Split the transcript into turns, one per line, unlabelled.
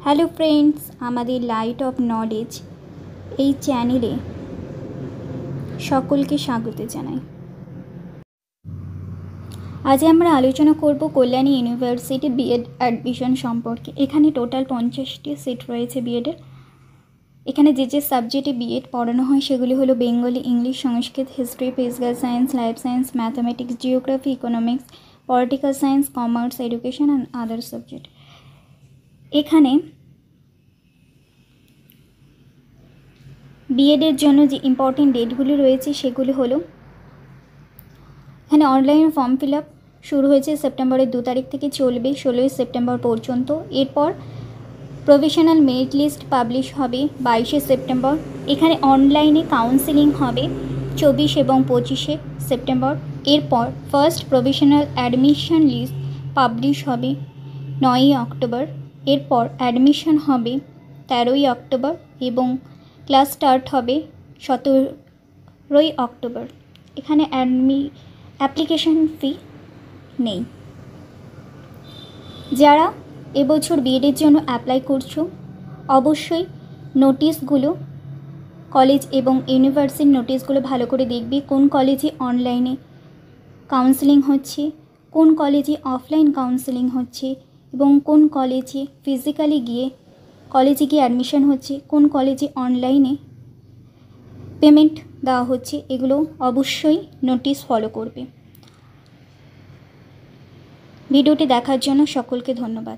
Hello friends, আমাদের light off knowledge এই চ্যানেলে সকলকে স্বাগত জানাই। আজ আমরা আলোচনা করব কল্যাণী ইউনিভার্সিটি বিএড অ্যাডমিশন সম্পর্কে। এখানে টোটাল 50টি সিট রয়েছে বিএডের। এখানে যে সাবজেক্টে বিএড পড়ানো হয় সেগুলি হলো Bengali, English, Sanskrit, history, physical science, life science, mathematics, geography, economics, political science, commerce, education and other subject. এখানে বিএডের জন্য যে ইম্পর্টেন্ট ডেটগুলি রয়েছে সেগুলি হলো, এখানে অনলাইন ফর্ম ফিল আপ শুরু হয়েছে সেপ্টেম্বরের 2 তারিখ থেকে, চলবে 16 সেপ্টেম্বর পর্যন্ত। এরপর প্রভিশনাল মেরিট লিস্ট পাবলিশ হবে 22 সেপ্টেম্বর। এখানে অনলাইনে কাউন্সেলিং হবে 24 এবং 25 সেপ্টেম্বর। এরপর first provisional admission list publish হবে 9 অক্টোবর। এরপর অ্যাডমিশন হবে 13 অক্টোবর এবং ক্লাস স্টার্ট হবে 17 অক্টোবর। এখানে অ্যাপ্লিকেশন ফি নেই। যারা এবছর বিএডের জন্য অ্যাপ্লাই করছো অবশ্যই নোটিশগুলো, কলেজ এবং ইউনিভার্সিটির নোটিশগুলো ভালো করে দেখবে। কোন কলেজে অনলাইনে কাউন্সেলিং হচ্ছে, কোন কলেজে অফলাইন কাউন্সেলিং হচ্ছে এবং কোন কলেজে ফিজিক্যালি গিয়ে অ্যাডমিশন হচ্ছে, কোন কলেজে অনলাইনে পেমেন্ট দেওয়া হচ্ছে, এগুলো অবশ্যই নোটিশ ফলো করবে। ভিডিওটি দেখার জন্য সকলকে ধন্যবাদ।